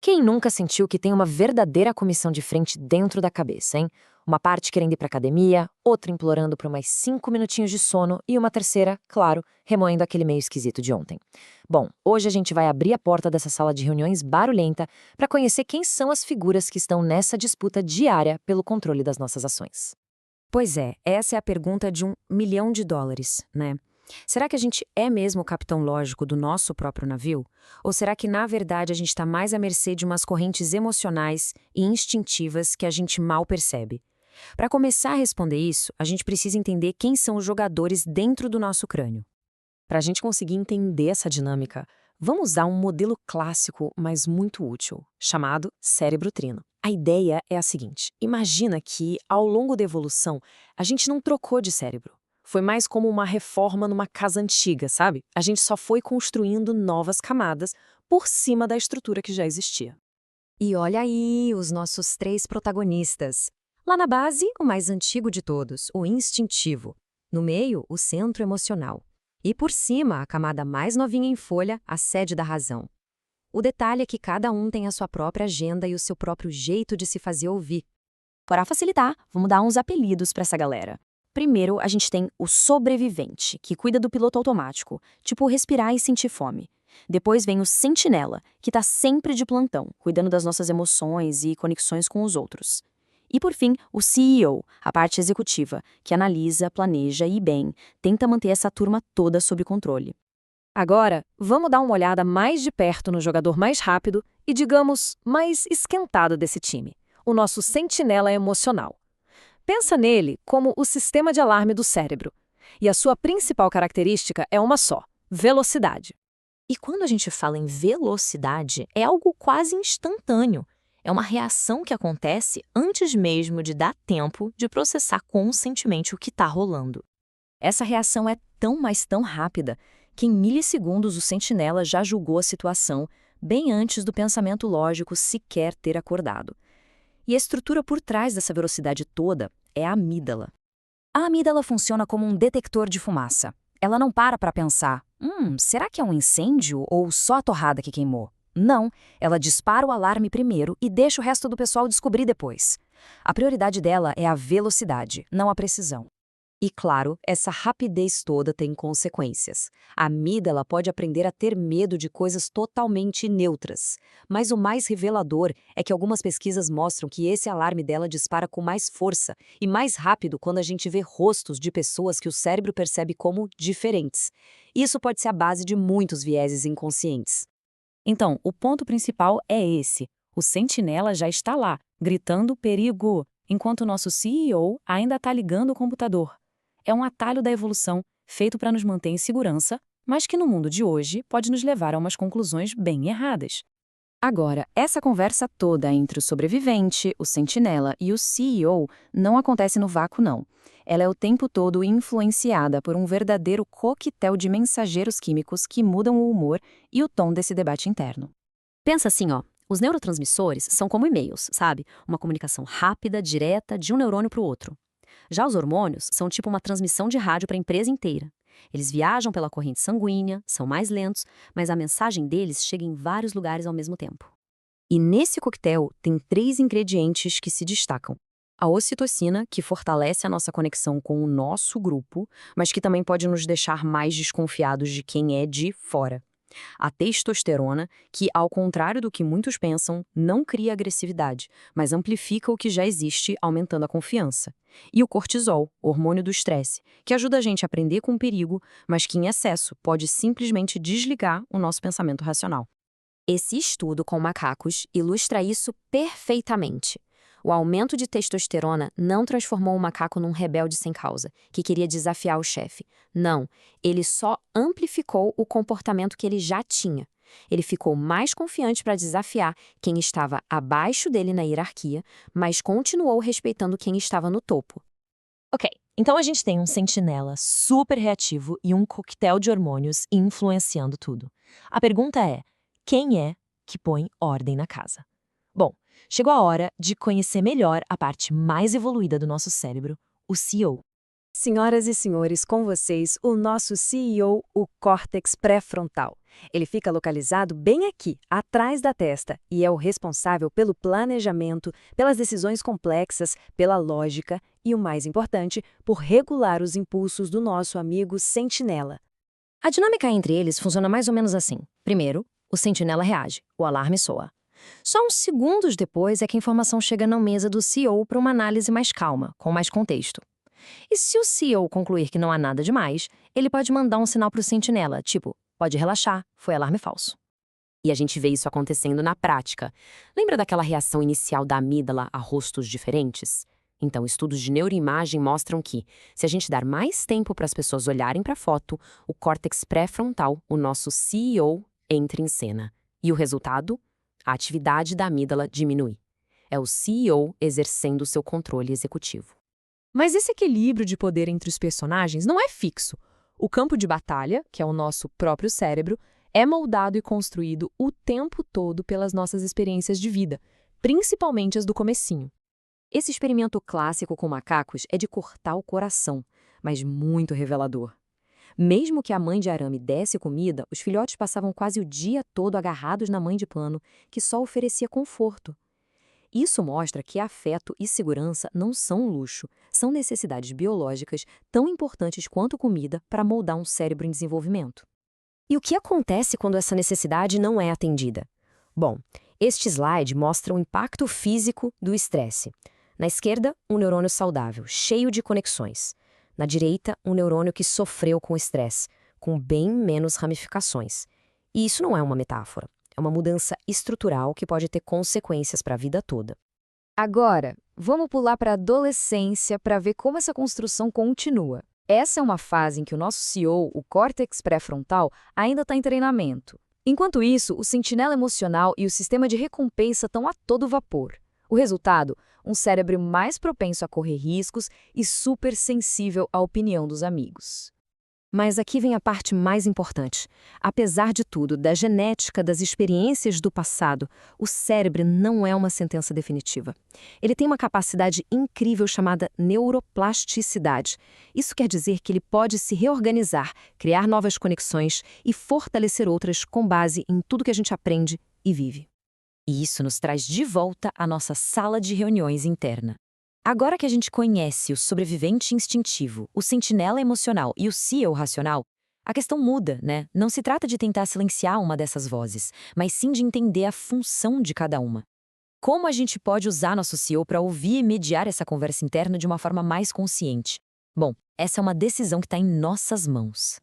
Quem nunca sentiu que tem uma verdadeira comissão de frente dentro da cabeça, hein? Uma parte querendo ir pra academia, outra implorando por mais 5 minutinhos de sono e uma terceira, claro, remoendo aquele meio esquisito de ontem. Bom, hoje a gente vai abrir a porta dessa sala de reuniões barulhenta para conhecer quem são as figuras que estão nessa disputa diária pelo controle das nossas ações. Pois é, essa é a pergunta de US$ 1 milhão, né? Será que a gente é mesmo o capitão lógico do nosso próprio navio? Ou será que, na verdade, a gente está mais à mercê de umas correntes emocionais e instintivas que a gente mal percebe? Para começar a responder isso, a gente precisa entender quem são os jogadores dentro do nosso crânio. Para a gente conseguir entender essa dinâmica, vamos usar um modelo clássico, mas muito útil, chamado cérebro trino. A ideia é a seguinte: imagina que, ao longo da evolução, a gente não trocou de cérebro. Foi mais como uma reforma numa casa antiga, sabe? A gente só foi construindo novas camadas por cima da estrutura que já existia. E olha aí os nossos 3 protagonistas. Lá na base, o mais antigo de todos, o instintivo. No meio, o centro emocional. E por cima, a camada mais novinha em folha, a sede da razão. O detalhe é que cada um tem a sua própria agenda e o seu próprio jeito de se fazer ouvir. Para facilitar, vamos dar uns apelidos para essa galera. Primeiro, a gente tem o sobrevivente, que cuida do piloto automático, tipo respirar e sentir fome. Depois vem o sentinela, que está sempre de plantão, cuidando das nossas emoções e conexões com os outros. E por fim, o CEO, a parte executiva, que analisa, planeja e, bem, tenta manter essa turma toda sob controle. Agora, vamos dar uma olhada mais de perto no jogador mais rápido e, digamos, mais esquentado desse time, o nosso sentinela emocional. Pensa nele como o sistema de alarme do cérebro. E a sua principal característica é uma só: velocidade. E quando a gente fala em velocidade, é algo quase instantâneo. É uma reação que acontece antes mesmo de dar tempo de processar conscientemente o que está rolando. Essa reação é tão, mas tão rápida que em milissegundos o sentinela já julgou a situação bem antes do pensamento lógico sequer ter acordado. E a estrutura por trás dessa velocidade toda é a amígdala. A amígdala funciona como um detector de fumaça. Ela não para pensar, será que é um incêndio ou só a torrada que queimou? Não, ela dispara o alarme primeiro e deixa o resto do pessoal descobrir depois. A prioridade dela é a velocidade, não a precisão. E claro, essa rapidez toda tem consequências. A amígdala pode aprender a ter medo de coisas totalmente neutras. Mas o mais revelador é que algumas pesquisas mostram que esse alarme dela dispara com mais força e mais rápido quando a gente vê rostos de pessoas que o cérebro percebe como diferentes. Isso pode ser a base de muitos vieses inconscientes. Então, o ponto principal é esse. O sentinela já está lá, gritando perigo, enquanto o nosso CEO ainda está ligando o computador. É um atalho da evolução, feito para nos manter em segurança, mas que no mundo de hoje pode nos levar a umas conclusões bem erradas. Agora, essa conversa toda entre o sobrevivente, o sentinela e o CEO não acontece no vácuo, não. Ela é o tempo todo influenciada por um verdadeiro coquetel de mensageiros químicos que mudam o humor e o tom desse debate interno. Pensa assim, ó. Os neurotransmissores são como e-mails, sabe? Uma comunicação rápida, direta, de um neurônio para o outro. Já os hormônios são tipo uma transmissão de rádio para a empresa inteira. Eles viajam pela corrente sanguínea, são mais lentos, mas a mensagem deles chega em vários lugares ao mesmo tempo. E nesse coquetel tem 3 ingredientes que se destacam. A ocitocina, que fortalece a nossa conexão com o nosso grupo, mas que também pode nos deixar mais desconfiados de quem é de fora. A testosterona, que, ao contrário do que muitos pensam, não cria agressividade, mas amplifica o que já existe, aumentando a confiança. E o cortisol, hormônio do estresse, que ajuda a gente a aprender com o perigo, mas que em excesso pode simplesmente desligar o nosso pensamento racional. Esse estudo com macacos ilustra isso perfeitamente. O aumento de testosterona não transformou o macaco num rebelde sem causa, que queria desafiar o chefe. Não, ele só amplificou o comportamento que ele já tinha. Ele ficou mais confiante para desafiar quem estava abaixo dele na hierarquia, mas continuou respeitando quem estava no topo. Ok, então a gente tem um sentinela super reativo e um coquetel de hormônios influenciando tudo. A pergunta é: quem é que põe ordem na casa? Bom, chegou a hora de conhecer melhor a parte mais evoluída do nosso cérebro, o CEO. Senhoras e senhores, com vocês, o nosso CEO, o córtex pré-frontal. Ele fica localizado bem aqui, atrás da testa, e é o responsável pelo planejamento, pelas decisões complexas, pela lógica e, o mais importante, por regular os impulsos do nosso amigo sentinela. A dinâmica entre eles funciona mais ou menos assim. Primeiro, o sentinela reage, o alarme soa. Só uns segundos depois é que a informação chega na mesa do CEO para uma análise mais calma, com mais contexto. E se o CEO concluir que não há nada demais, ele pode mandar um sinal para o sentinela, tipo, pode relaxar, foi alarme falso. E a gente vê isso acontecendo na prática. Lembra daquela reação inicial da amígdala a rostos diferentes? Então, estudos de neuroimagem mostram que, se a gente dar mais tempo para as pessoas olharem para a foto, o córtex pré-frontal, o nosso CEO, entra em cena. E o resultado? A atividade da amígdala diminui. É o CEO exercendo seu controle executivo. Mas esse equilíbrio de poder entre os personagens não é fixo. O campo de batalha, que é o nosso próprio cérebro, é moldado e construído o tempo todo pelas nossas experiências de vida, principalmente as do comecinho. Esse experimento clássico com macacos é de cortar o coração, mas muito revelador. Mesmo que a mãe de arame desse comida, os filhotes passavam quase o dia todo agarrados na mãe de pano, que só oferecia conforto. Isso mostra que afeto e segurança não são um luxo, são necessidades biológicas tão importantes quanto comida para moldar um cérebro em desenvolvimento. E o que acontece quando essa necessidade não é atendida? Bom, este slide mostra o impacto físico do estresse. Na esquerda, um neurônio saudável, cheio de conexões. Na direita, um neurônio que sofreu com o estresse, com bem menos ramificações. E isso não é uma metáfora. É uma mudança estrutural que pode ter consequências para a vida toda. Agora, vamos pular para a adolescência para ver como essa construção continua. Essa é uma fase em que o nosso CEO, o córtex pré-frontal, ainda está em treinamento. Enquanto isso, o sentinela emocional e o sistema de recompensa estão a todo vapor. O resultado? Um cérebro mais propenso a correr riscos e super sensível à opinião dos amigos. Mas aqui vem a parte mais importante. Apesar de tudo, da genética, das experiências do passado, o cérebro não é uma sentença definitiva. Ele tem uma capacidade incrível chamada neuroplasticidade. Isso quer dizer que ele pode se reorganizar, criar novas conexões e fortalecer outras com base em tudo que a gente aprende e vive. E isso nos traz de volta à nossa sala de reuniões interna. Agora que a gente conhece o sobrevivente instintivo, o sentinela emocional e o CEO racional, a questão muda, né? Não se trata de tentar silenciar uma dessas vozes, mas sim de entender a função de cada uma. Como a gente pode usar nosso CEO para ouvir e mediar essa conversa interna de uma forma mais consciente? Bom, essa é uma decisão que está em nossas mãos.